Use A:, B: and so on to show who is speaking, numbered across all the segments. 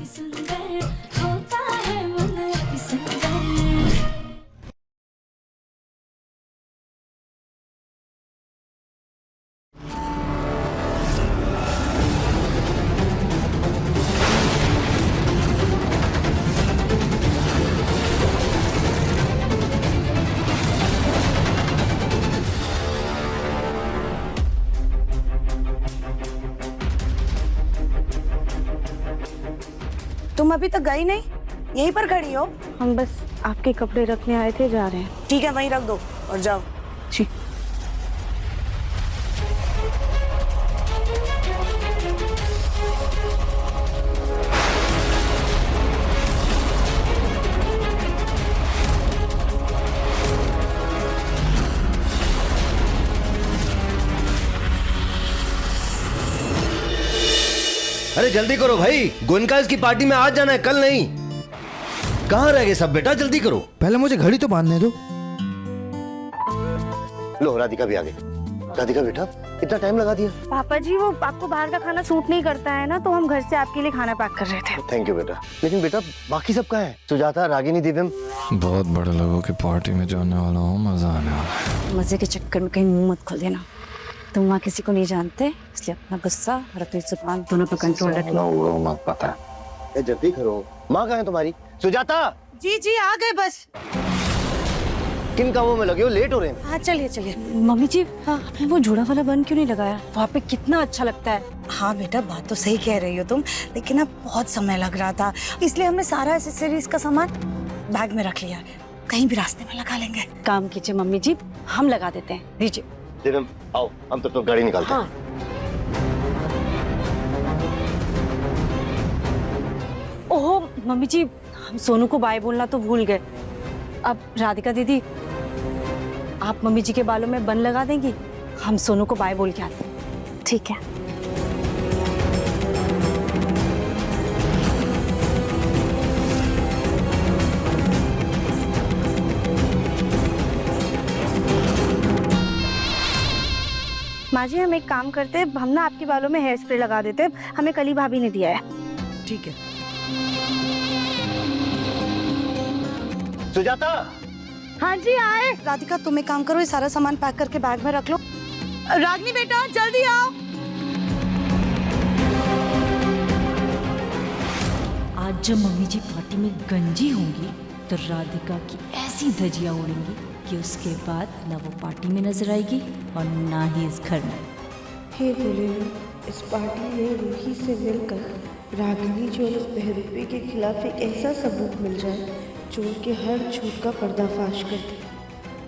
A: सुंदर होता है मन अति सुंदर।
B: तुम अभी तक गई नहीं, यहीं पर खड़ी हो?
C: हम बस आपके कपड़े रखने आए थे, जा रहे हैं।
B: ठीक है, वहीं रख दो और जाओ।
C: जी।
D: अरे जल्दी करो भाई, गोयनकाज की पार्टी में आज जाना है, कल नहीं। कहाँ रह गए सब बेटा, जल्दी करो।
E: पहले मुझे घड़ी तो बांधने दो।
D: लो राधिका भी आ गई। राधिका बेटा, इतना टाइम लगा दिया।
C: पापा जी, वो आपको बाहर का खाना सूट नहीं करता है ना, तो हम घर से आपके लिए खाना पैक कर रहे थे।
D: थैंक यू बेटा। लेकिन बेटा बाकी सब कहाँ है? सुजाता, रागिनी, दिव्यम।
E: बहुत बड़े लोगों की पार्टी में जाने वाला हूँ, मजा आने वाला है।
B: मजे के चक्कर में कहीं मुंह मत खोल देना। तुम वहाँ किसी को नहीं जानते, इसलिए अपना गुस्सा और अपनी जुबान दोनों पर कंट्रोल रख लो।
E: वो मत पता है।
D: जल्दी करो। माँ कहाँ है तुम्हारी? सुजाता,
B: जी जी आ गए बस।
D: किन कामों में लगे हो, लेट हो रहे हैं।
B: हाँ चलिए चलिए। मम्मी जी, हाँ आपने वो जुड़ा वाला बन क्यों नहीं लगाया? वहाँ पे कितना अच्छा लगता है। हाँ बेटा, बात तो सही कह रही हो तुम, लेकिन अब बहुत समय लग रहा था, इसलिए हमने सारा एसेसरीज का सामान बैग में रख लिया। कहीं भी रास्ते में लगा लेंगे। काम कीजिए मम्मी जी, हम लगा देते हैं। दीजिए।
D: दिव्यम आओ, हम तो गाड़ी निकालते हैं।
B: ओहो मम्मी जी, हम सोनू को बाय बोलना तो भूल गए। अब राधिका दीदी, आप मम्मी जी के बालों में बन लगा देंगी, हम सोनू को बाय बोल के आते हैं।
C: ठीक है। माँ जी, हम एक काम करते हैं, हम ना आपके बालों में हेयर स्प्रे लगा देते हैं, हमें कली भाभी ने दिया है।
B: ठीक है।
D: सुजाता।
C: हाँ जी आए।
B: राधिका तुम एक काम करो, ये सारा सामान पैक करके बैग में रख लो। रागनी बेटा जल्दी आओ।
A: आज जब मम्मी जी पार्टी में गंजी होंगी तो राधिका की ऐसी धजियां उड़ेंगी कि उसके बाद ना वो पार्टी में नजर आएगी और ना ही इस घर में।
F: हे भोलेनाथ, इस पार्टी में रूही से मिलकर रागिनी जी और उस बहरूपी के खिलाफ एक ऐसा सबूत मिल जाए जो उनके हर झूठ का पर्दाफाश कर दे।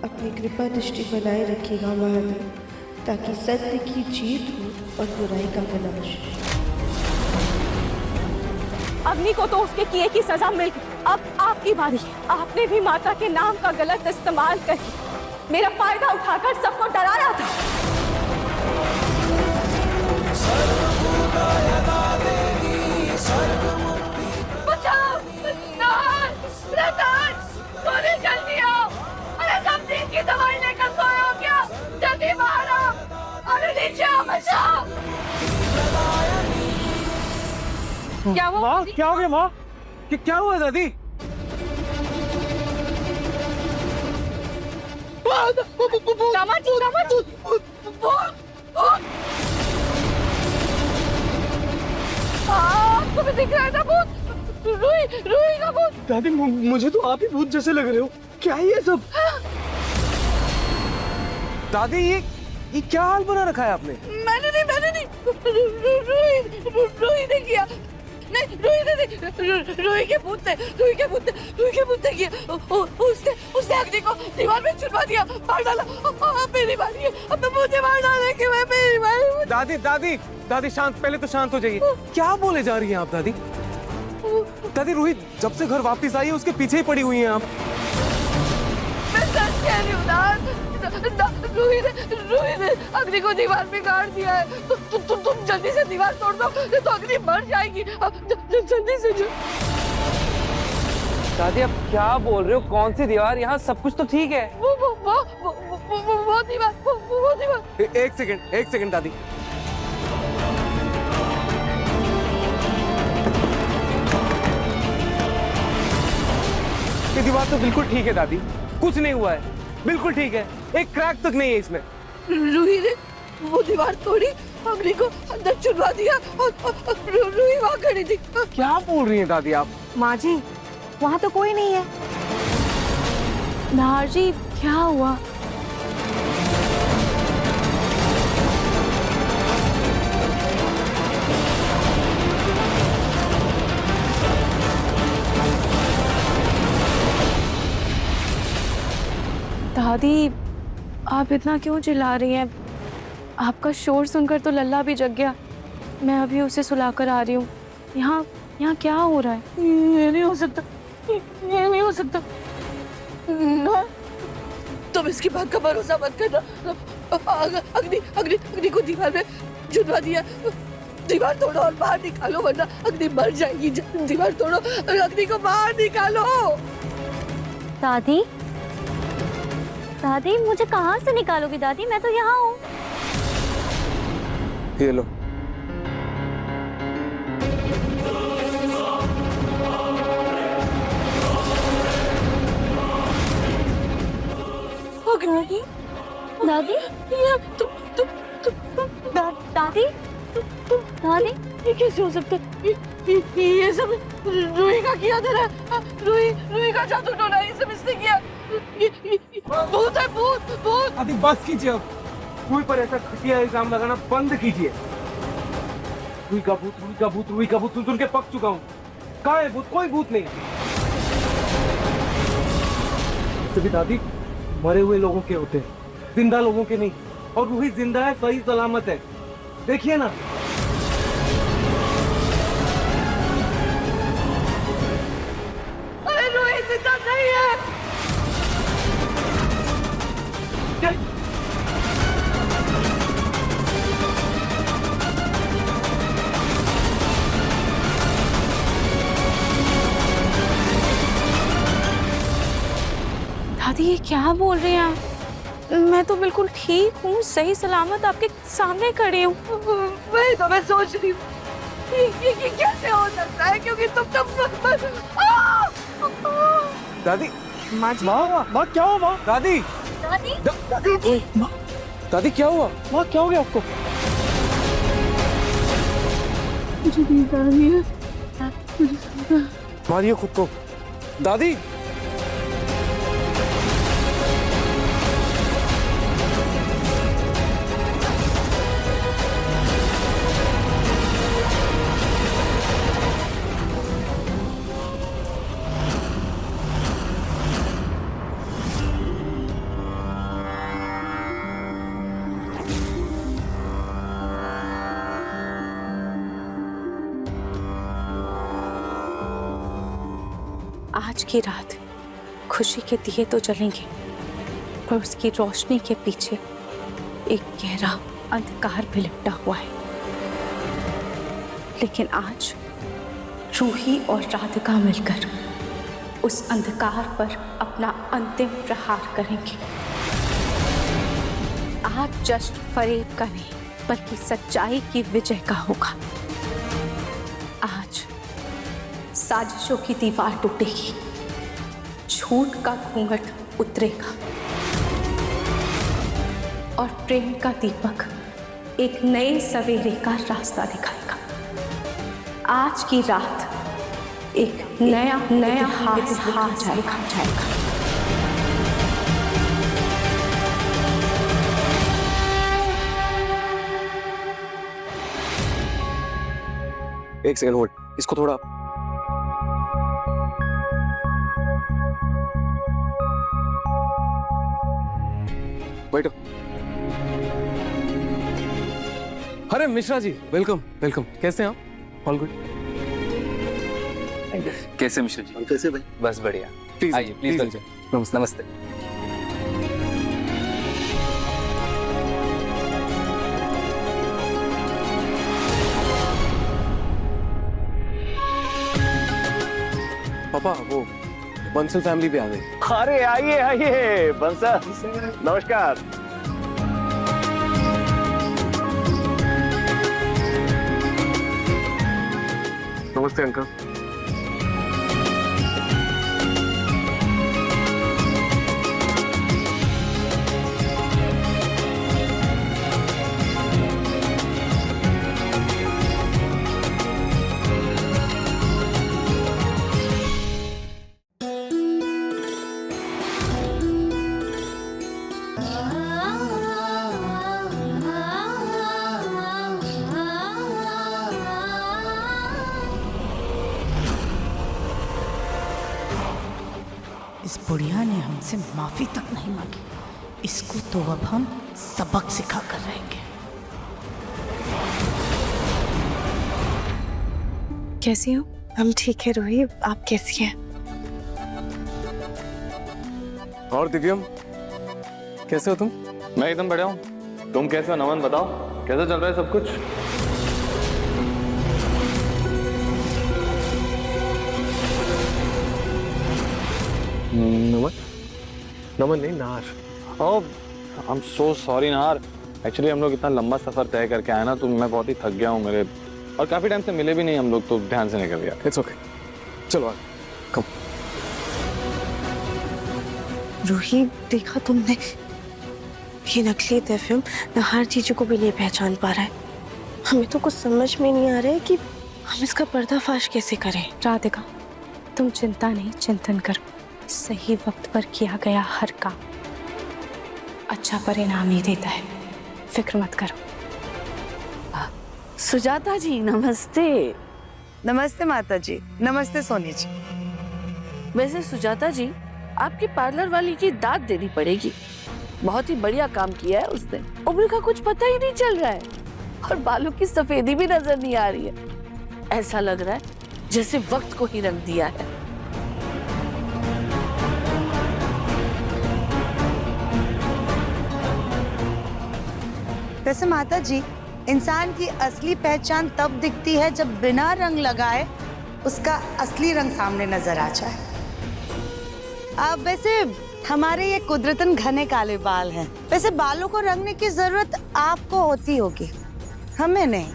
F: अपनी कृपा दृष्टि बनाए रखिएगा महादेव, ताकि सत्य की जीत हो और बुराई का विनाश।
G: अग्नि को तो उसके किए की सजा मिल गई, अब आपकी बारी। आपने भी माता के नाम का गलत इस्तेमाल करके मेरा फायदा उठाकर सबको डराया था। बचाओ! नाथ! रतन! सोने जल्दी आओ! अरे सब दिन की दवाई लेकर सोए हो क्या? जल्दी बाहर आओ! अरे नीचे आओ, बचाओ! क्या हुआ?
H: माँ, क्या हो गया माँ? क्या हुआ दादी?
G: आपको भी दिख रहा है ना भूत? रूही का भूत।
H: दादी मुझे तो आप ही भूत जैसे लग रहे हो। क्या है ये सब? दादी ये क्या हाल बना रखा है आपने?
G: मैंने नहीं रूही ने किया। नहीं, रूही के भूत ने किया। उसने अग्नि को दीवार में चुनवा दिया, मार डाला। अब मेरी बारी है, अब मुझे मार डाले कि मैं मेरी बारी।
H: दादी शांत, पहले तो शांत हो जाइए। क्या बोले जा रही हैं आप दादी? दादी रूही जब से घर वापस आई है उसके पीछे ही पड़ी हुई हैं आप।
G: मैं सच कह रही हूँ। रूही ने अग्नि को दीवार में गाड़ दिया है। तुम जल्दी से दीवार तोड़ दो, तो अग्नि मर जाएगी। जल्दी से
H: दादी आप क्या बोल रहे हो? कौन सी दीवार? यहाँ सब कुछ तो ठीक है।
G: वो दीवार।
H: एक सेकंड दादी। ये दीवार तो बिल्कुल ठीक है दादी, कुछ नहीं हुआ है, बिल्कुल ठीक है, एक क्रैक तक नहीं है इसमें।
G: रूही ने वो दीवार तोड़ी, अग्नि को अंदर चुनवा दिया और रूही वहाँ खड़ी थी।
H: क्या बोल रही हैं दादी आप?
C: माँ जी वहाँ तो कोई नहीं है। नाहर जी क्या हुआ? दादी आप इतना क्यों चिल्ला रही हैं? आपका शोर सुनकर तो लल्ला भी जग गया। मैं अभी उसे सुलाकर आ रही हूँ। यहाँ क्या हो रहा है?
G: ये नहीं हो सकता, ये नहीं हो सकता ना, तुम इसकी बात का भरोसा मत करना। अग्नि को दीवार में चुनवा दिया, दीवार तोड़ो और बाहर निकालो वरना अग्नि मर जाएगी। दीवार तोड़ो और अग्नि को बाहर निकालो।
I: दादी दादी मुझे कहाँ से निकालोगी दादी? मैं तो यहाँ हूँ।
H: ये लो।
I: दादी दादी दादी दादी
G: ये कैसे हो सकता है? ये सब रूही का किया था। रूही का जादू टोना ये सब इसने किया। भूत है, भूत।
H: अभी बस कीजिए, अब कोई पर ऐसा घटिया इल्जाम लगाना बंद कीजिए। रूही का भूत सुन के पक चुका हूँ। कहाँ है भूत? कोई भूत नहीं। सभी दादी मरे हुए लोगों के होते हैं, जिंदा लोगों के नहीं। और रूही जिंदा है, सही सलामत है, देखिए ना।
G: अरे रूही जिंदा नहीं है।
C: दादी ये क्या बोल रहे हैं आप? मैं तो बिल्कुल ठीक हूँ, सही सलामत आपके सामने खड़ी हूँ।
G: वही तो मैं सोच रही हूँ ये कैसे हो सकता है, क्योंकि तुम
H: दादी माँ क्या हुआ? माँ दादी दादी क्या हुआ? माँ क्या हो गया आपको?
G: मुझे नींद आ रही है।
H: मारिए खुद को। दादी
C: आज की रात खुशी के दिए तो जलेंगे, पर उसकी रोशनी के पीछे एक गहरा अंधकार भी लिपटा हुआ है। लेकिन आज रूही और राधिका मिलकर उस अंधकार पर अपना अंतिम प्रहार करेंगे। आज जश्न फरेब का नहीं बल्कि सच्चाई की विजय का होगा। आज साजिशों की दीवार टूटेगी, झूठ का घूंघट उतरेगा और प्रेम का दीपक एक नए सवेरे का रास्ता दिखाएगा। आज की रात एक नया हाथ जाएगा।
H: एक सेकंड होल्ड, इसको थोड़ा बैठो। अरे मिश्रा जी वेलकम वेलकम, कैसे हैं आप? All good.
J: कैसे मिश्रा जी?
D: कैसे भाई?
J: बस बढ़िया।
H: प्लीज
J: आइए प्लीज बैठिए। नमस्ते।
H: पापा वो बंसल फैमिली भी आ गई।
K: अरे आइए आइए बंसल, नमस्कार।
H: नमस्ते अंकल।
B: इस बुढ़िया ने हमसे माफी तक नहीं मांगी। इसको तो अब हम सबक सिखा कर रहेंगे।
C: कैसी हो?
F: हम ठीक है रूही, आप कैसी हैं?
J: और दिव्यम, कैसे हो तुम?
E: मैं एकदम बढ़िया हूँ। तुम कैसे हो नमन, बताओ कैसा चल रहा है सब कुछ?
H: नमन? नमन नहीं, नार।
E: ओह, आई एम सो सॉरी नार। एक्चुअली हम लोग इतना लंबा सफर तय करके आए ना, तो मैं बहुत ही थक गया हूँ। मेरे और काफी टाइम से मिले भी नहीं हम लोग, तो ध्यान से निकल गया।
H: इट्स ओके, चलो आ कम।
F: रूही, देखा तुमने? ये नकली दिव्यम हर चीजों को भी नहीं पहचान पा रहा है। हमें तो कुछ समझ में नहीं आ रहा है कि हम इसका पर्दाफाश कैसे करें।
C: राधिका, तुम चिंता नहीं, चिंतन करो। सही वक्त पर किया गया हर काम अच्छा परिणाम ही देता है। फिक्र मत करो।
G: सुजाता जी नमस्ते।
B: नमस्ते माता जी। नमस्ते सोनी जी।
G: वैसे सुजाता जी, आपकी पार्लर वाली की दाद देनी पड़ेगी। बहुत ही बढ़िया काम किया है उसने। उम्र का कुछ पता ही नहीं चल रहा है और बालों की सफेदी भी नजर नहीं आ रही है। ऐसा लग रहा है जैसे वक्त को ही रंग दिया है।
B: वैसे माता जी, इंसान की असली पहचान तब दिखती है जब बिना रंग लगाए उसका असली रंग सामने नजर आ जाए। अब वैसे हमारे ये कुदरतन घने काले बाल हैं। वैसे बालों को रंगने की जरूरत आपको होती होगी, हमें नहीं।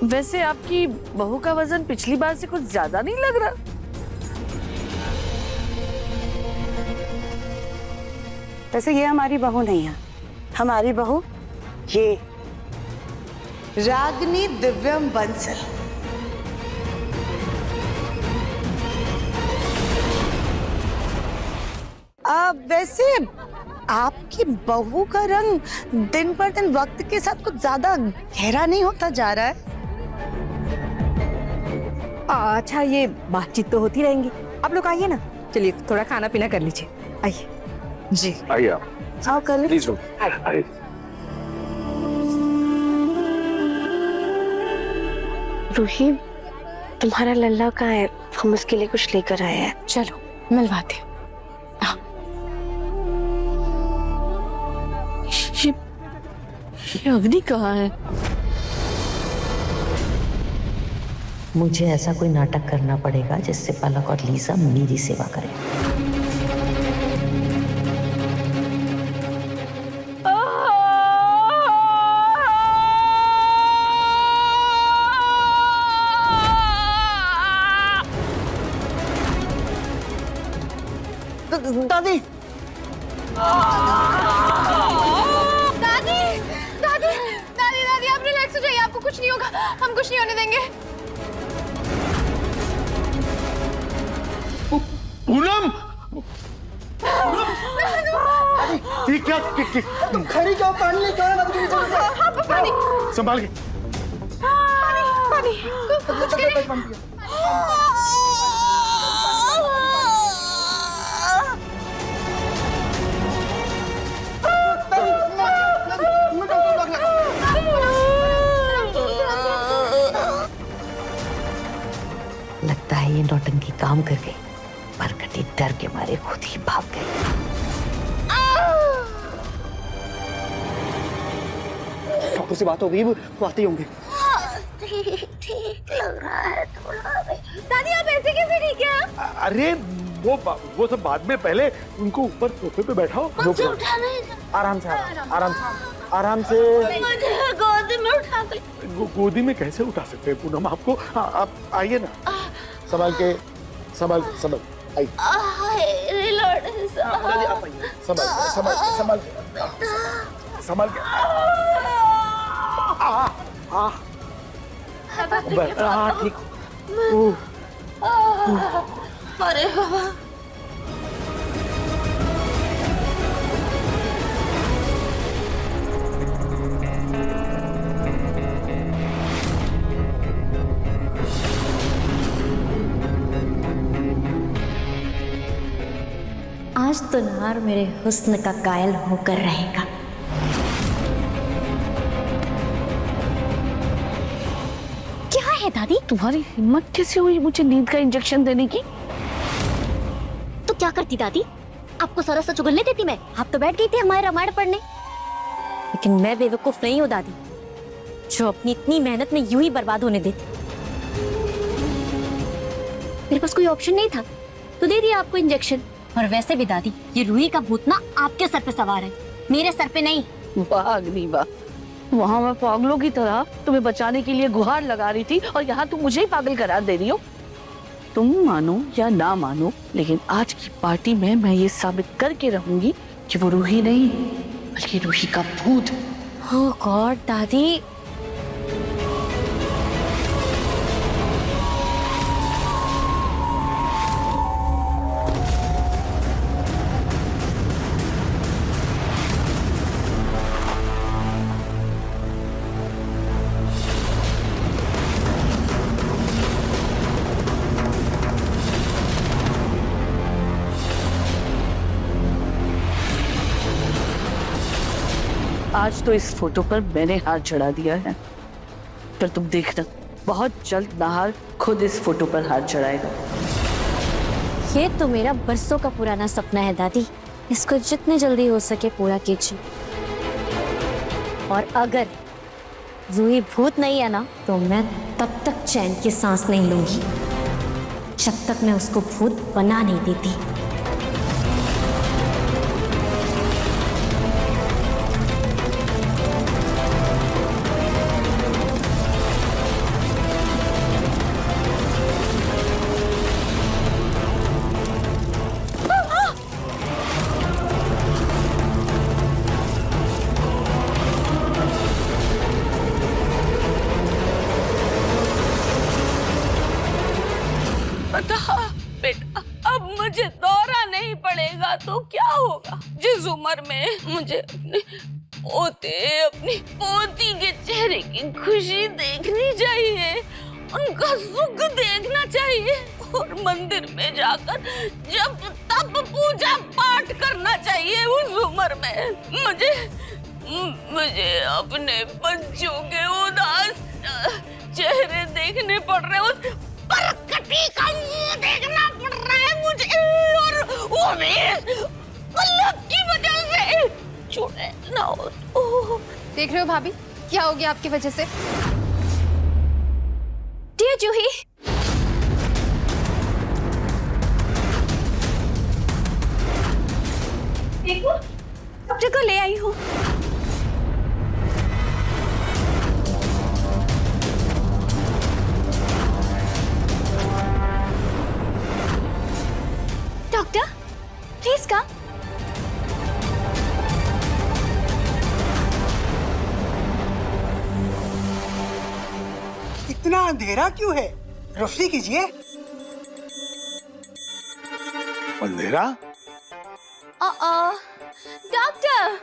G: वैसे आपकी बहू का वजन पिछली बार से कुछ ज्यादा नहीं लग रहा?
B: वैसे ये हमारी बहू नहीं है। हमारी बहू ये रागिनी दिव्यम बंसल। वैसे आपकी बहू का रंग दिन पर दिन वक्त के साथ कुछ ज्यादा गहरा नहीं होता जा रहा है?
L: अच्छा, ये बातचीत तो होती रहेंगी। आप लोग आइए ना, चलिए थोड़ा खाना पीना कर लीजिए। आइए
B: जी।
K: आइए आप।
B: आओ कर लीजिए।
K: प्लीज रुक। आइए।
F: रूही, तुम्हारा लल्ला कहाँ है? हम उसके लिए कुछ लेकर आए हैं।
C: चलो मिलवाते हैं।
G: ये अग्नि कहाँ है?
M: मुझे ऐसा कोई नाटक करना पड़ेगा जिससे पलक और लीसा मेरी सेवा करें।
B: दादी,
C: दादी आप रिलैक्स हो जाइए, आपको कुछ नहीं होगा, हम कुछ नहीं होने देंगे।
K: पूनम, ठीक क्या? तुम खड़ी क्यों? पानी लेके आओ ना।
C: पानी
K: संभाल के।
C: पानी कुछ के
M: लगता है ये नौटंकी काम कर गई। बरकती डर के मारे खुद ही भाग गई।
K: डॉक्टर से बात हो गई, वो आते ही होंगे।
I: ठीक लग रहा है थोड़ा। दादी आप ऐसे कैसे ठीक है?
K: अरे वो सब बाद में, पहले उनको ऊपर सोफे पे बैठाओ।
I: मुझे उठा नहीं।
K: आराम से, आराम से।
I: मुझे गोदी में उठा कर।
K: गोदी में कैसे उठा सकते हैं पूनम आपको? आप आइए ना, संभाल के, संभाल आइए। आप आइए, संभाल के। ठीक।
I: अरे बाबा, आज तो नहार मेरे हुस्न का कायल होकर रहेगा। क्या है दादी?
G: तुम्हारी हिम्मत कैसे हुई मुझे नींद का इंजेक्शन देने की?
I: तो क्या करती दादी? आपको सारा सच उगलने देती मैं? आप तो बैठ गई थी हमारे रामायण पढ़ने। लेकिन मैं बेवकूफ नहीं हूँ दादी, जो अपनी इतनी मेहनत में यूं ही बर्बाद होने देती। मेरे पास कोई ऑप्शन नहीं था तो दे दिया आपको इंजेक्शन। और वैसे भी दादी, ये रूही का भूत ना आपके सर पे सवार है, मेरे सर पे नहीं।
G: वाह अग्नि वाह, वहाँ मैं पागलों की तरह तुम्हें बचाने के लिए गुहार लगा रही थी और यहाँ तुम मुझे ही पागल करार दे रही हो। तुम मानो या ना मानो, लेकिन आज की पार्टी में मैं ये साबित करके रहूंगी कि वो रूही नहीं बल्कि रूही का भूत।
I: ओह गॉड दादी,
G: आज तो इस फोटो पर मैंने हाथ चढ़ा दिया है, पर तुम देखना बहुत जल्द नाहर खुद इस फोटो पर हाथ चढ़ाएगा।
I: ये तो मेरा बरसों का पुराना सपना है दादी, इसको जितने जल्दी हो सके पूरा कीजिए। और अगर रूही भूत नहीं है ना, तो मैं तब तक चैन की सांस नहीं लूंगी जब तक मैं उसको भूत बना नहीं देती।
G: बेटा, अब मुझे दौरा नहीं पड़ेगा तो क्या होगा? जिस उम्र में मुझे अपने पोते, अपनी पोती के चेहरे की खुशी देखनी चाहिए, उनका सुख देखना चाहिए और मंदिर में जाकर जब तब पूजा पाठ करना चाहिए, उस उम्र में मुझे अपने बच्चों के उदास चेहरे देखने पड़ रहे हैं, उस परकटी का मुंह देखना पड़ रहा है मुझे, और वो भी पल्लव की वजह से। छोड़े ना हो तो।
C: देख रहे हो भाभी, क्या हो गया आपकी वजह से?
I: डियर जूही, देखो डॉक्टर को ले आई हूँ। Doctor please come.
N: इतना अंधेरा क्यों है? रोशनी कीजिए।
K: अंधेरा?
I: डॉक्टर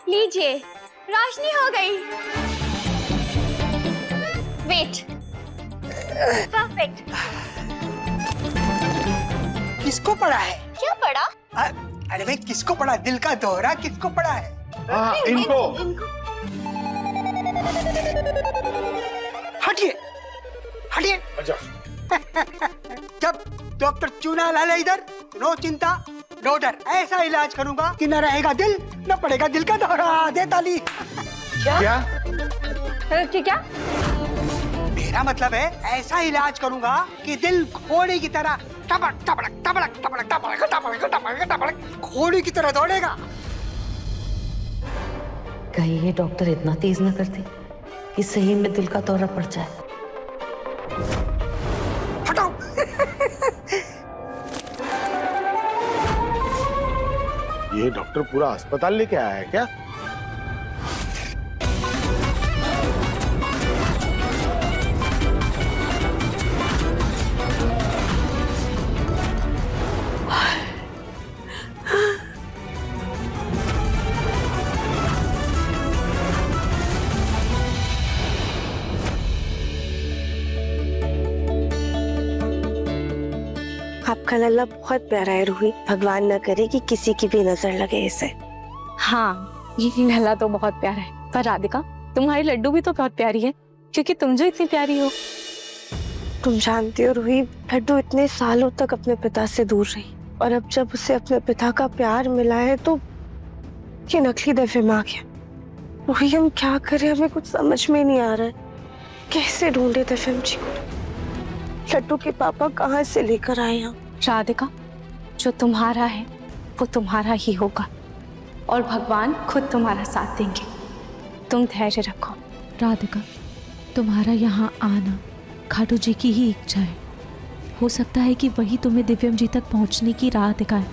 I: लीजिए, रोशनी हो गई। Wait, perfect.
N: किसको पड़ा है?
I: क्या पड़ा?
N: अरे भाई किसको पड़ा? दिल का दौरा किसको पड़ा है?
K: हाँ, इनको।
N: हटिए हटिए।
K: अच्छा।
N: जब डॉक्टर चूना लाले इधर, नो चिंता नो डर, ऐसा इलाज करूंगा कि न रहेगा दिल न पड़ेगा दिल का दौरा। दे ताली।
K: क्या?
I: क्या?
N: मेरा मतलब है ऐसा इलाज करूंगा कि दिल घोड़े की तरह टपक टपक टपक टपक टपक टपक टपक टपक घोड़े की तरह दौड़ेगा।
M: कहीं ये डॉक्टर इतना तेज न करते कि सही में दिल का दौरा पड़ जाए।
N: हटाओ।
K: ये डॉक्टर पूरा अस्पताल लेके आया है क्या?
F: आपका लल्ला बहुत प्यारा है रूही, भगवान न करे कि किसी की भी नजर लगे इसे।
C: हाँ, ये लल्ला तो बहुत प्यारा है, पर राधिका तुम्हारी लड्डू भी तो बहुत प्यारी है, क्योंकि तुम जो इतनी प्यारी हो।
F: तुम जानती हो रूही, लड्डू इतने सालों तक अपने पिता से दूर रही, और अब जब उसे अपने पिता का प्यार मिला है तो ये नकली दिव्यम आ गया। रूही हम क्या करें, हमें कुछ समझ में नहीं आ रहा है। कैसे ढूंढे दिव्यम जी को? लड्डू के पापा कहाँ से लेकर आए हम?
C: राधिका, जो तुम्हारा है वो तुम्हारा ही होगा, और भगवान खुद तुम्हारा साथ देंगे। तुम धैर्य रखो।
A: राधिका, तुम्हारा यहाँ आना खाटू जी की ही इच्छा है। हो सकता है कि वही तुम्हें दिव्यम जी तक पहुँचने की राह दिखाए।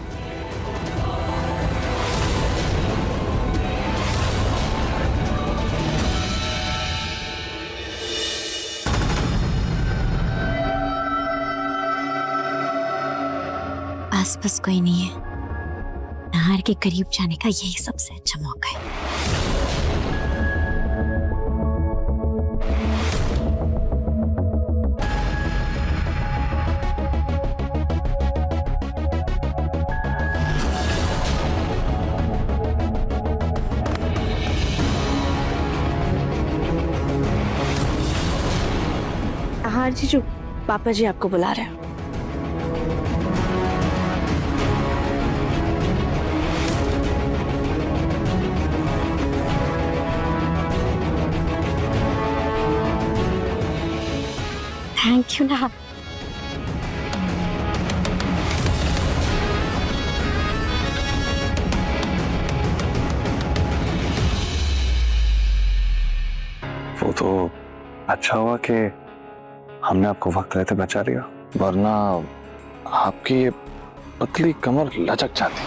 I: आसपास कोई नहीं है, नहर के करीब जाने का यही सबसे अच्छा मौका है।
F: हाँ जीजू, पापा जी आपको बुला रहे हैं।
I: थैंक यू ना।
E: वो तो अच्छा हुआ कि हमने आपको वक्त रहते बचा लिया, वरना आपकी ये पतली कमर लचक जाती।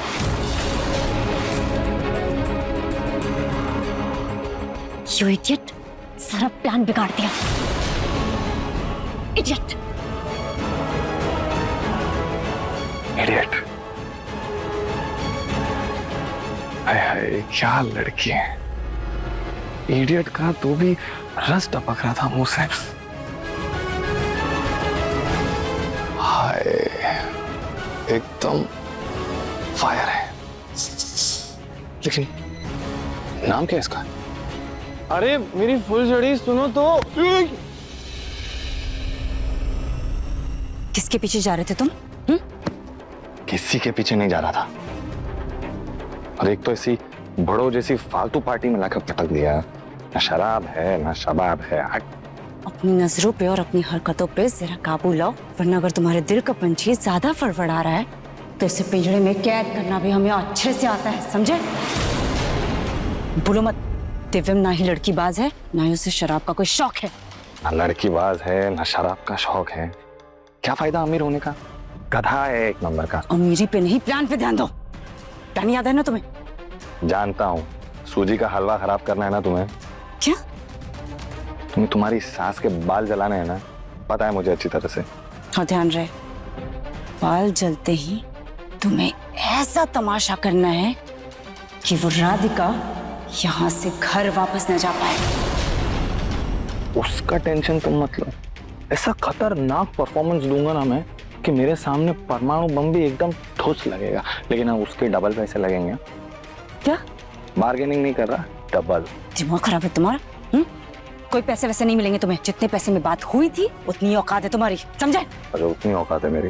I: यू इडियट, सारा प्लान बिगाड़ दिया। इडियट।
E: इडियट। हाय हाय, क्या लड़की है। इडियट का तो भी रस टपक रहा था मुंह से। हाय, एकदम फायर है। लेकिन नाम क्या है इसका? अरे मेरी फुलझड़ी सुनो तो।
B: किसके पीछे जा रहे थे तुम?
E: किसी के पीछे नहीं जा रहा था, और एक तो ऐसी बड़ों जैसी फालतू पार्टी में लाकर पटक दिया। ना शराब है ना शबाब है।
B: अपनी नजरों पे और अपनी हरकतों पे जरा काबू लाओ, वरना अगर तुम्हारे दिल का पंछी ज्यादा फड़फड़ा रहा है तो इसे पिंजरे में कैद करना भी हमें अच्छे से आता है, समझे? बोलो मत, दिव्यम ना ही लड़की बाज है ना ही उसे शराब का कोई शौक है।
E: ना लड़की बाज है ना शराब का शौक है। क्या फायदा अमीर होने का, गधा है एक नंबर का।
B: अमीरी पे नहीं, प्लान पे ध्यान दो। प्लान याद है ना तुम्हें?
E: जानता हूँ, सूजी का हलवा खराब करना है ना तुम्हें।
B: क्या?
E: तुम्हारी सास के बाल जलाने हैं ना, पता है मुझे अच्छी तरह से।
B: हाँ, ध्यान रहे, बाल जलते ही तुम्हें ऐसा तमाशा करना है कि वो राधिका यहाँ से घर वापस न जा पाए।
E: उसका टेंशन तुम मत लो, ऐसा खतरनाक परफॉर्मेंस दूंगा ना मैं कि मेरे सामने परमाणु बम भी एकदम ठोस लगेगा, लेकिन हाँ उसके डबल पैसे लगेंगे।
B: क्या?
E: बार्गेनिंग नहीं कर रहा, डबल।
B: दिमाग खराब है तुम्हारा? कोई पैसे वैसे नहीं मिलेंगे तुम्हें। जितने पैसे में बात हुई थी उतनी औकात है तुम्हारी, समझे?
E: अरे उतनी औकात है मेरी।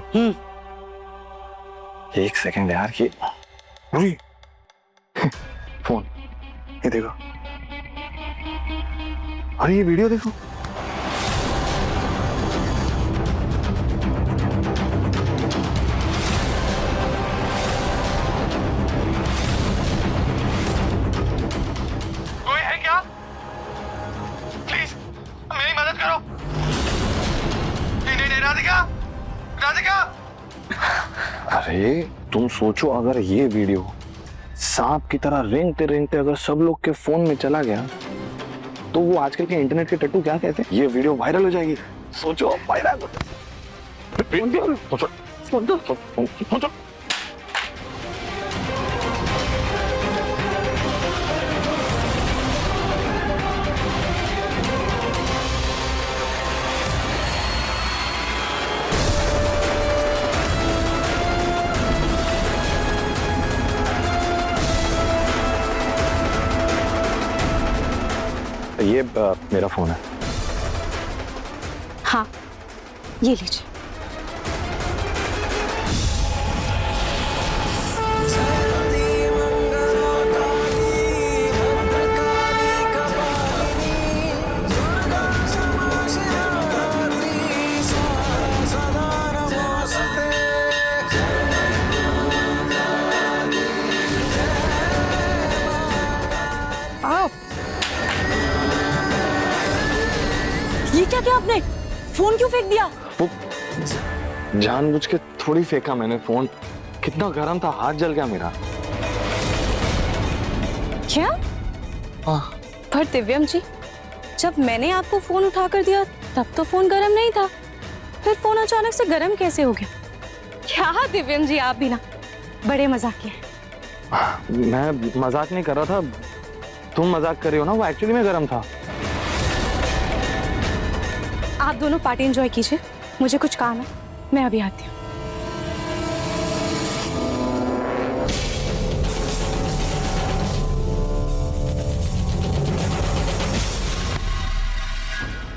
E: एक सेकंड यार, ये फोन ये देखो, अरे ये वीडियो देखो।
H: कोई है क्या? प्लीज मेरी मदद करो। नहीं नहीं नहीं, राधिका, राधिका।
E: अरे तुम सोचो, अगर ये वीडियो सांप की तरह रेंगते रेंगते अगर सब लोग के फोन में चला गया तो वो आजकल के इंटरनेट के टट्टू क्या कहते हैं, ये वीडियो वायरल हो जाएगी। सोचो वायरल। सोचो। ये मेरा फोन है।
B: हाँ, ये लीजिए। ये क्या किया आपने? फोन क्यों फेंक दिया?
E: वो जानबूझ के थोड़ी फेंका मैंने फोन, कितना गर्म था, हाथ जल गया मेरा।
B: क्या? पर दिव्यम जी, जब मैंने आपको फोन उठा कर दिया तब तो फोन गर्म नहीं था, फिर फोन अचानक से गर्म कैसे हो गया? क्या दिव्यम जी, आप भी ना बड़े मजाकिया हैं।
E: मैं मजाक नहीं कर रहा था, तुम मजाक कर रही हो ना, वो एक्चुअली में गर्म था।
B: आप दोनों पार्टी एंजॉय कीजिए, मुझे कुछ काम है, मैं अभी आती हूँ।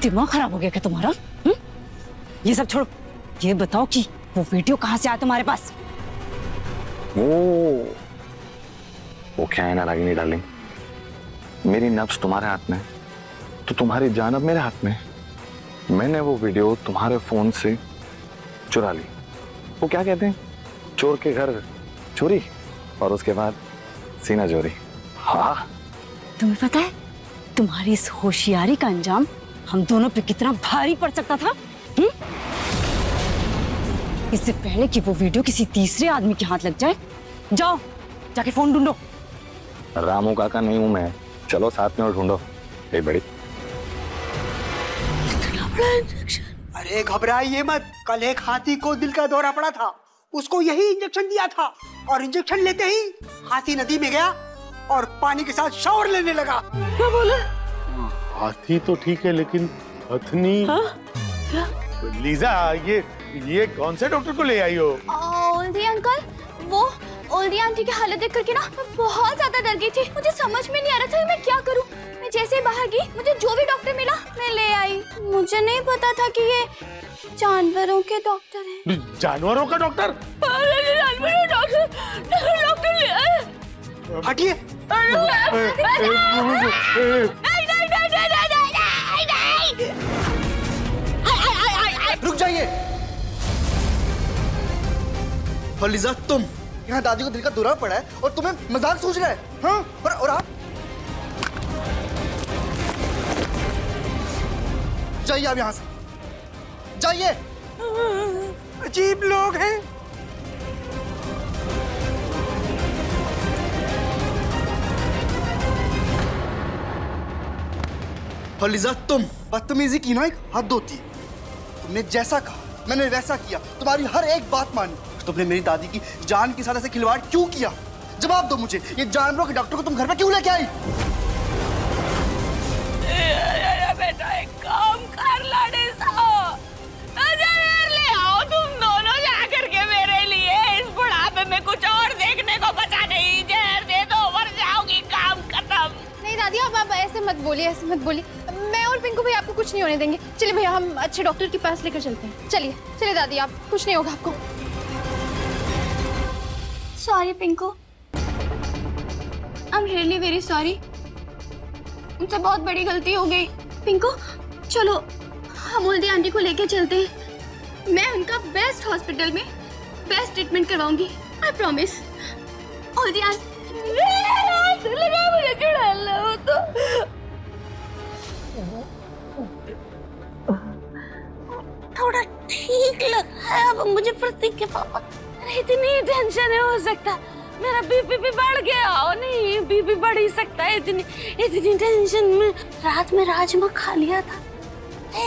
B: दिमाग खराब हो गया क्या तुम्हारा? ये सब छोड़ो, ये बताओ कि वो वीडियो कहाँ से आया तुम्हारे पास?
E: वो क्या है ना रागिनी डार्लिंग, मेरी नब्ज तुम्हारे हाथ में, तो तुम्हारी जान अब मेरे हाथ में। मैंने वो वीडियो तुम्हारे फोन से चुरा ली। वो क्या कहते हैं, चोर के घर चोरी और उसके बाद सीना चोरी। हाँ,
B: तुम्हें पता है तुम्हारी इस होशियारी का अंजाम हम दोनों पे कितना भारी पड़ सकता था? इससे पहले कि वो वीडियो किसी तीसरे आदमी के हाथ लग जाए, जाओ जाके फोन ढूंढो।
E: रामू काका नहीं हूं मैं, चलो साथ में और ढूंढो। ए बड़ी,
N: अरे घबराइए मत, कल एक हाथी को दिल का दौरा पड़ा था, उसको यही इंजेक्शन दिया था और इंजेक्शन लेते ही हाथी नदी में गया और पानी के साथ शावर लेने लगा।
G: क्या बोला?
K: हाथी तो ठीक है लेकिन हथनी?
G: हाँ?
K: लीजा, ये कौन से डॉक्टर को ले आई हो?
C: ओल्डी अंकल, वो ओल्डी आंटी की हालत देख करके ना मैं बहुत ज्यादा डर गई थी। मुझे समझ में नहीं आ रहा था मैं क्या करूं। मैं जैसे ही बाहर गई, मुझे जो भी डॉक्टर मिला मैं ले आई। मुझे नहीं पता था कि ये जानवरों के डॉक्टर हैं।
K: जानवरों का डॉक्टर?
G: जानवरों डॉक्टर ले आए।
N: हटिए। रुक जाइए। फलिजा, तुम यहाँ दादी को दिल का दौरा पड़ा है और तुम्हें मजाक सोच रहा है? हाँ? और आप जाइए, आप यहाँ से जाइए। अजीब लोग हैं। फलिजा, तुम बदतमीजी की ना एक हद होती है। तुमने जैसा कहा मैंने वैसा किया, तुम्हारी हर एक बात मानी। तुमने मेरी दादी की जान के साथ ऐसे खिलवाड़ क्यों किया? जवाब दो मुझे, ये जानवरों के डॉक्टर को तुम घर में क्यों लेके आई?
G: बेटा एक काम कर, लाडे साहब, ले आओ तुम दोनों जाकर के मेरे लिए। इस बुढ़ापे में कुछ और देखने को बचा नहीं। जहर दे दो, मर जाओगी, काम खत्म।
C: नहीं दादी, आप ऐसे मत बोलिए, ऐसे मत बोलिए। मैं और पिंकू भाई आपको कुछ नहीं होने देंगे। चलिए भैया, हम अच्छे डॉक्टर के पास लेकर चलते हैं। चलिए चलिए दादी, आप कुछ नहीं होगा आपको। Sorry Pinku, I am really very sorry. मुझसे बहुत बड़ी गलती हो गई। पिंकू चलो, हम ओल्डी आंटी को लेके चलते हैं। मैं उनका बेस्ट हॉस्पिटल में बेस्ट ट्रीटमेंट करवाऊंगी, आई प्रॉमिस। ओल्डी आंटी
G: लगा मुझे चढ़ाना हो तो।
I: थोड़ा ठीक लग रहा है अब मुझे प्रतीक के पापा। इतनी टेंशन है, हो सकता मेरा बीपी भी बढ़ गया। और नहीं, बीपी बढ़ ही सकता है। इतनी टेंशन में रात में राजमा खा लिया था।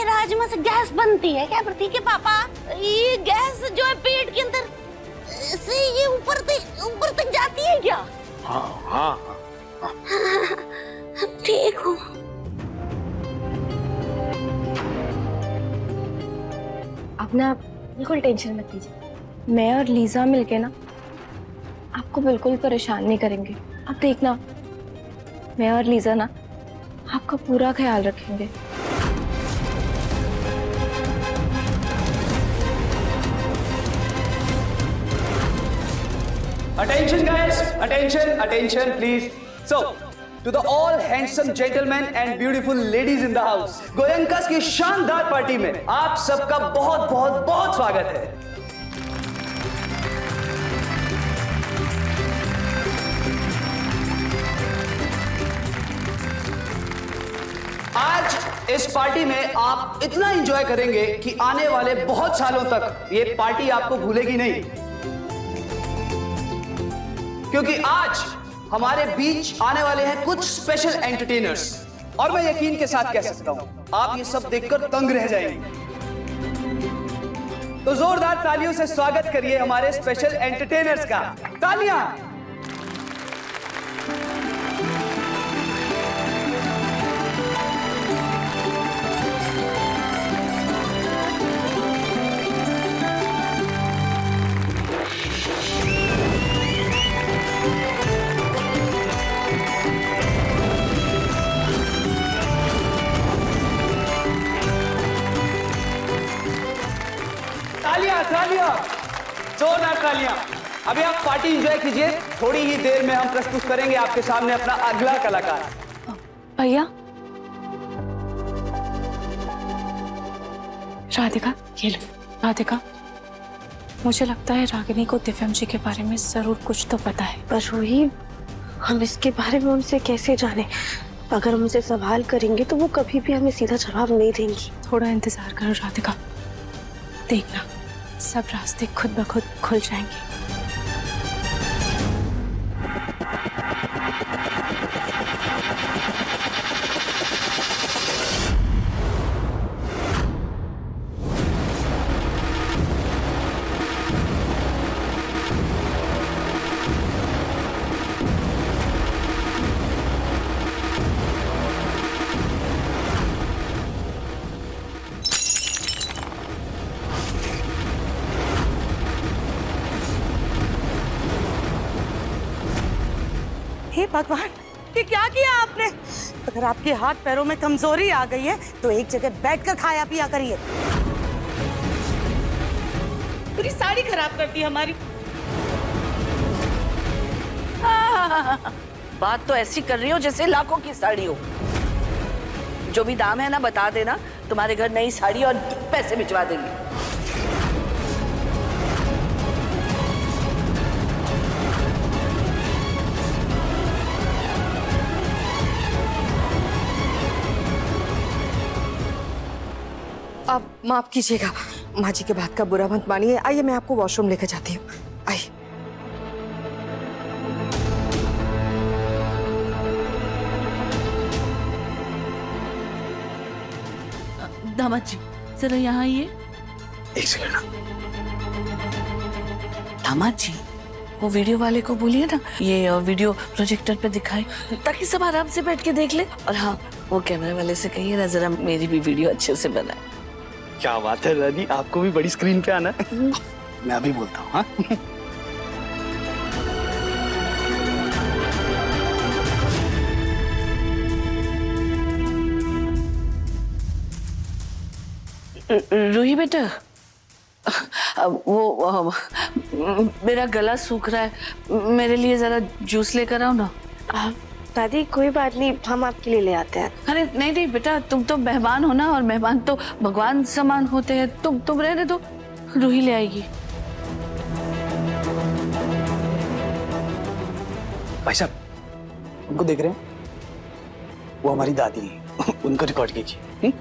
I: राजमा से गैस बनती है क्या प्रतीक के पापा? ये गैस जो है पेट के अंदर से ये ऊपर तक जाती है क्या?
K: हाँ।
I: ठीक हूँ।
C: आप ना बिल्कुल टेंशन मत लीजिए। मैं और लीजा मिलके ना आपको बिल्कुल परेशान नहीं करेंगे। आप देखना, मैं और लीजा ना
F: आपका पूरा ख्याल रखेंगे।
O: Attention guys, attention please. So, to the all handsome gentlemen and beautiful ladies in the house, गोयंकास की शानदार पार्टी में आप सबका बहुत बहुत बहुत स्वागत है। आज इस पार्टी में आप इतना एंजॉय करेंगे कि आने वाले बहुत सालों तक ये पार्टी आपको भूलेगी नहीं, क्योंकि आज हमारे बीच आने वाले हैं कुछ स्पेशल एंटरटेनर्स, और मैं यकीन के साथ कह सकता हूं आप ये सब देखकर तंग रह जाएंगे। तो जोरदार तालियों से स्वागत करिए हमारे स्पेशल एंटरटेनर्स का। तालियां। तालियां, जोरदार तालियां। अभी आप पार्टी एंजॉय कीजिए, थोड़ी ही देर में हम प्रस्तुत करेंगे आपके सामने अपना अगला कलाकार।
F: भैया, राधिका, ये लो। राधिका, मुझे लगता है रागिनी को दिव्यम जी के बारे में जरूर कुछ तो पता है। पर रूही, हम इसके बारे में उनसे कैसे जाने? अगर हम उनसे सवाल करेंगे तो वो कभी भी हमें सीधा जवाब नहीं देंगी। थोड़ा इंतजार करो राधिका, देखना सब रास्ते खुद ब खुद खुल जाएंगे।
B: हे भगवान, ये क्या किया आपने? अगर आपके हाथ पैरों में कमजोरी आ गई है तो एक जगह बैठकर खाया पिया करिए। पूरी साड़ी खराब कर दी हमारी।
G: बात तो ऐसी कर रही हो जैसे लाखों की साड़ी हो। जो भी दाम है ना बता देना, तुम्हारे घर नई साड़ी और पैसे भिजवा देंगे।
L: आप माफ कीजिएगा, माँ जी के बात का बुरा मत मानिए। आइए मैं आपको वॉशरूम लेकर जाती हूँ। आइए।
G: दामाद जी जरा यहाँ आइए।
K: एक सेकंड।
G: दामाद जी, वो वीडियो वाले को बोलिए ना ये वीडियो प्रोजेक्टर पे दिखाए ताकि सब आराम से बैठ के देख ले। और हाँ, वो कैमरे वाले से कहिए ना जरा मेरी भी वीडियो अच्छे से बनाए।
N: क्या बात है रानी, आपको भी बड़ी स्क्रीन पे आना है। मैं अभी बोलता हूँ। हाँ,
G: रूही बेटा, वो मेरा गला सूख रहा है, मेरे लिए जरा जूस लेकर आओ ना।
F: दादी कोई बात नहीं, हम आपके लिए ले आते हैं।
G: अरे नहीं नहीं बेटा, तुम तो मेहमान हो ना, और मेहमान तो भगवान समान होते हैं। तुम रहने दो, रूही ले आएगी।
N: भाई साहब, उनको देख रहे हैं? वो हमारी दादी है, उनको रिकॉर्ड कीजिए।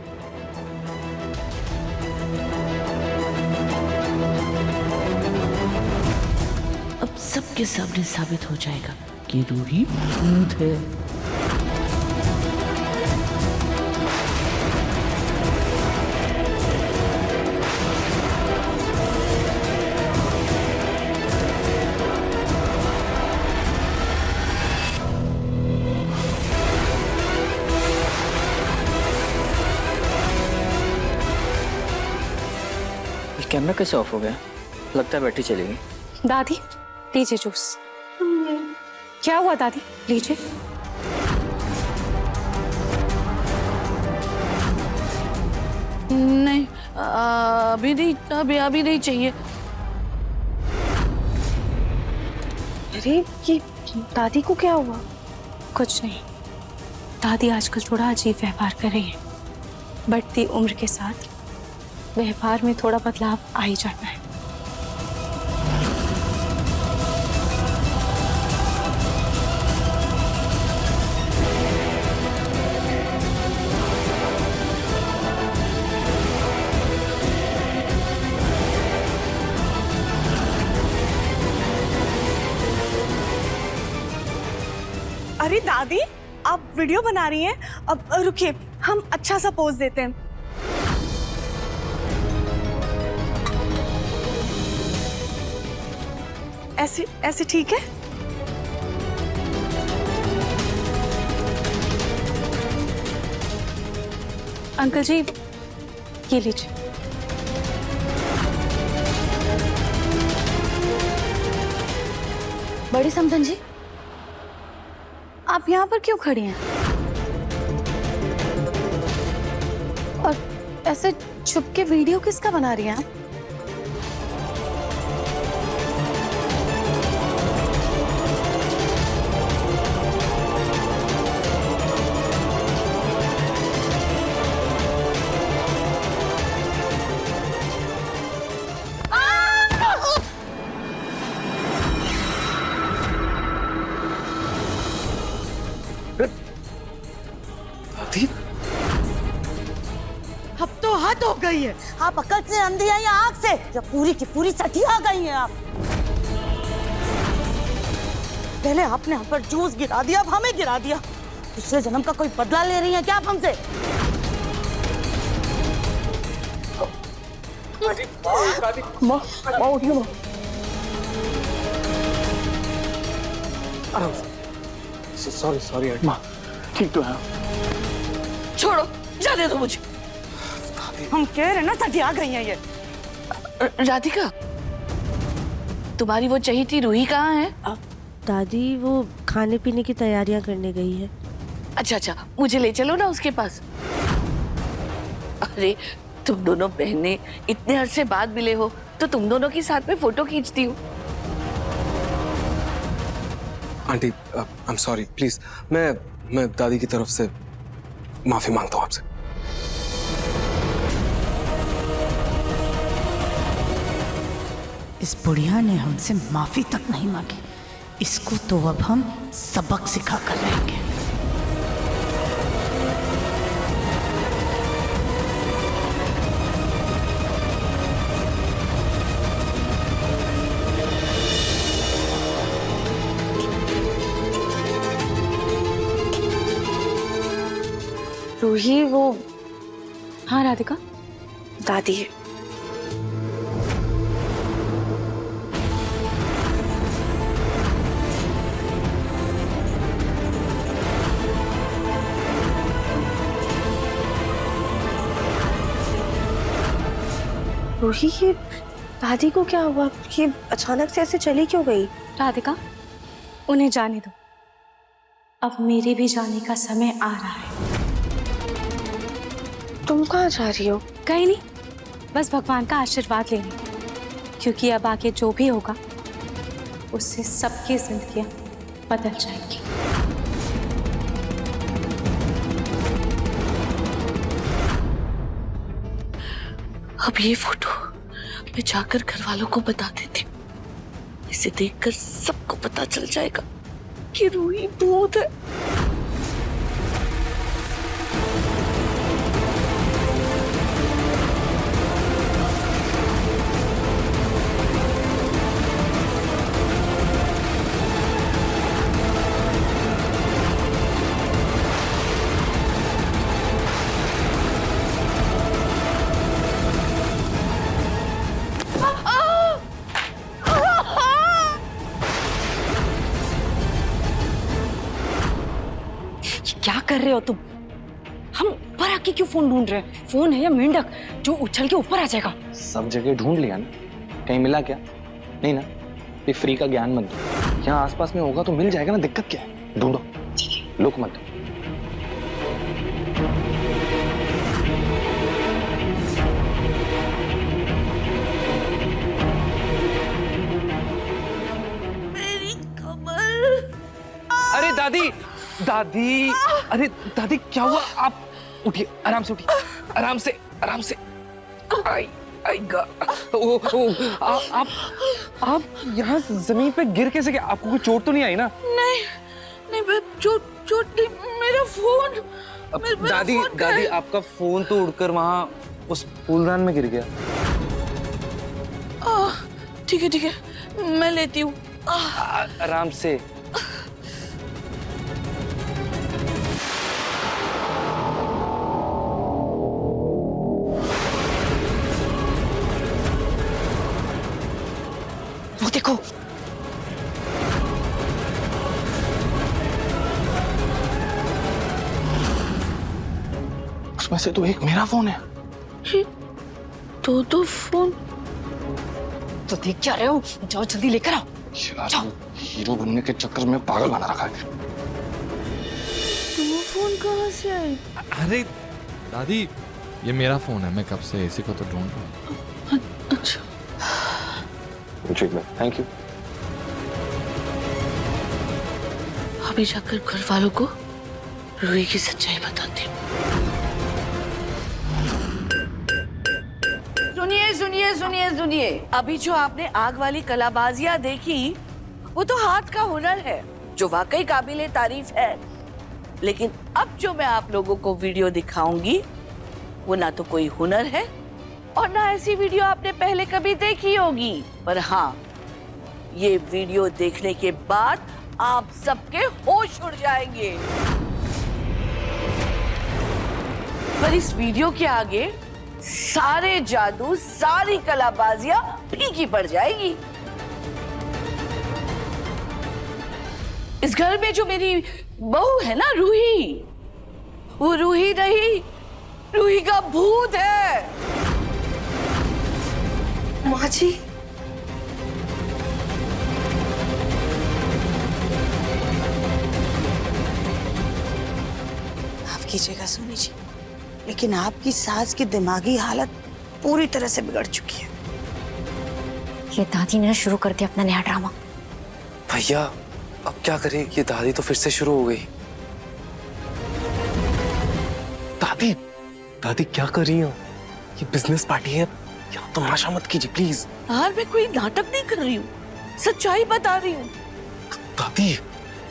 G: अब सबके सामने साबित हो जाएगा कि रूही भूत है।
O: कैमरा कैसे ऑफ हो गया? लगता है बैटरी चली गई।
F: दादी लीजिए जूस। क्या हुआ दादी? लीजिए।
G: नहीं, अभी नहीं चाहिए।
F: अरे ये दादी को क्या हुआ? कुछ नहीं, दादी आजकल थोड़ा अजीब व्यवहार कर रही है। बढ़ती उम्र के साथ व्यवहार में थोड़ा बदलाव आ ही जाता है।
B: अरे दादी, आप वीडियो बना रही हैं? अब रुकिए, हम अच्छा सा पोज देते हैं। ऐसे ऐसे ठीक है? अंकल जी, ये लीजिए।
C: बड़ी समधन जी, आप यहाँ पर क्यों खड़ी हैं? और ऐसे छुप के वीडियो किसका बना रही हैं आप?
B: अब तो हद हो गई है। आप अकल से अंधी है या आँख से? जब पूरी की पूरी सठिया गई हैं आप। पहले आपने हम पर जूस गिरा दिया, अब हमें गिरा दिया। पिछले जन्म का कोई बदला ले रही हैं क्या आप हमसे?
K: माँ उठिए माँ। सॉरी माँ, ठीक तो है।
G: छोड़ो, जाने दो मुझे।
B: हम कह रहे हैं ना, सठिया गई हैं ये।
G: राधिका, तुम्हारी वो चहेती रूही कहाँ है?
F: दादी वो खाने पीने की तैयारियां करने गई है।
G: अच्छा, मुझे ले चलो ना उसके पास। अरे तुम दोनों बहनें इतने अरसे बाद मिले हो तो तुम दोनों के साथ में फोटो खींचती हूँ।
J: Aunty, I am sorry, please मैं दादी की तरफ से माफी मांगता हूँ आपसे।
B: इस बुढ़िया ने हमसे माफी तक नहीं मांगी। इसको तो अब हम सबक सिखा कर रहेंगे।
F: रूही वो, हाँ राधिका, दादी है। रूही, ये दादी को क्या हुआ? ये अचानक से ऐसे चली क्यों गई? राधिका, उन्हें जाने दो। अब मेरे भी जाने का समय आ रहा है। तुम कहाँ जा रही हो? कहीं नहीं, बस भगवान का आशीर्वाद लेने, क्योंकि अब आगे जो भी होगा उससे सबकी जिंदगियां बदल जाएंगी।
G: अब ये फोटो मैं जाकर घर वालों को बता देती हूँ। इसे देखकर सबको पता चल जाएगा कि रूही भूत है।
B: क्या कर रहे हो तुम? हम ऊपर आके क्यों फोन ढूंढ रहे हैं? फोन है या मेंढक जो उछल के ऊपर आ जाएगा?
E: सब जगह ढूंढ लिया ना, कहीं मिला क्या? नहीं ना, ये फ्री का ज्ञान मत दो। यहाँ आसपास में होगा तो मिल जाएगा ना, दिक्कत क्या है? ढूंढो, लुक मत।
J: दादी, अरे दादी क्या हुआ? आप उठिए, आराम से उठिए, आराम से, आराम से। आई आई गा ओ, आप यहाँ जमीन पे गिर कैसे गए? आपको कोई चोट तो नहीं आई ना?
G: नहीं चोट नहीं, मेरा फोन।
J: दादी दादी आपका फोन तो उड़कर वहाँ उस फूलदान में गिर गया।
G: ठीक है, मैं लेती हूँ।
J: आराम से।
L: वो देखो,
E: उसमें से तो एक मेरा फोन है।
G: दो फोन
L: तो देख क्या रहे हो? जाओ जल्दी लेकर आओ।
E: यार, हीरो बनने के चक्कर में पागल बना रखा है।
G: दो फोन कहाँ से आए?
P: अरे दादी, ये मेरा फोन है, मैं कब से इसी को तो ढूंढ रहा हूँ।
G: अच्छा,
E: थैंक यू।
G: अभी जाकर घर वालों को रूही की सच्चाई बताती हूँ। सुनिए, अभी जो आपने आग वाली कलाबाजियां देखी, वो तो हाथ का हुनर है जो वाकई काबिले तारीफ है। लेकिन अब जो मैं आप लोगों को वीडियो दिखाऊंगी, वो ना तो कोई हुनर है और ना ऐसी वीडियो आपने पहले कभी देखी होगी। पर हाँ, ये वीडियो देखने के बाद आप सबके होश उड़ जाएंगे। पर इस वीडियो के आगे सारे जादू, सारी कलाबाजियां फीकी पड़ जाएगी। इस घर में जो मेरी बहू है ना, रूही, वो रूही नहीं, रूही का भूत है।
L: माँ जी,
B: माफ कीजिएगा सोनी जी, लेकिन आपकी सास की दिमागी हालत पूरी तरह से बिगड़ चुकी है।
I: ये दादी ने शुरू कर दिया अपना नया ड्रामा।
J: भैया अब क्या करें? ये दादी तो फिर से शुरू हो गई। दादी दादी क्या कर रही हो? ये बिजनेस पार्टी है, यहाँ तमाशा मत कीजिए प्लीज।
G: यार मैं कोई नाटक नहीं कर रही हूँ, सच्चाई बता रही हूँ।
J: दादी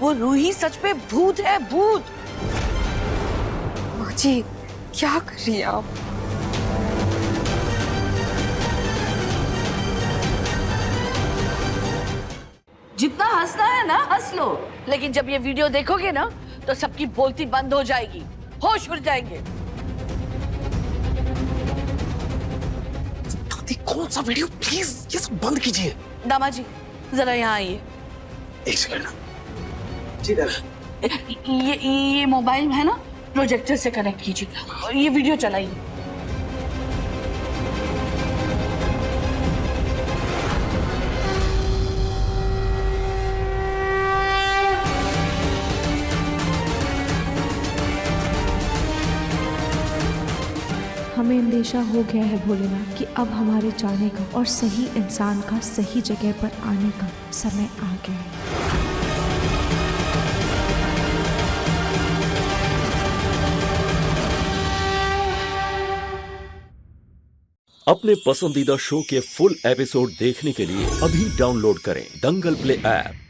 G: वो रूही सच में भूत है, भूत।
L: माँ जी क्या कर रही हैं आप?
G: जितना हंसना है ना हंस लो, लेकिन जब ये वीडियो देखोगे ना तो सबकी बोलती बंद हो जाएगी, होश उड़ जाएंगे।
J: दादी कौन सा वीडियो? प्लीज ये सब बंद कीजिए।
G: दामा जी जरा यहाँ आइए।
J: एक सेकंड ना।
G: जी दादा। ये मोबाइल है ना, प्रोजेक्टर से कनेक्ट कीजिए और ये वीडियो चलाइए।
F: हमें अंदेशा हो गया है भोलेनाथ कि अब हमारे जाने का और सही इंसान का सही जगह पर आने का समय आ गया है।
Q: अपने पसंदीदा शो के फुल एपिसोड देखने के लिए अभी डाउनलोड करें दंगल प्ले ऐप।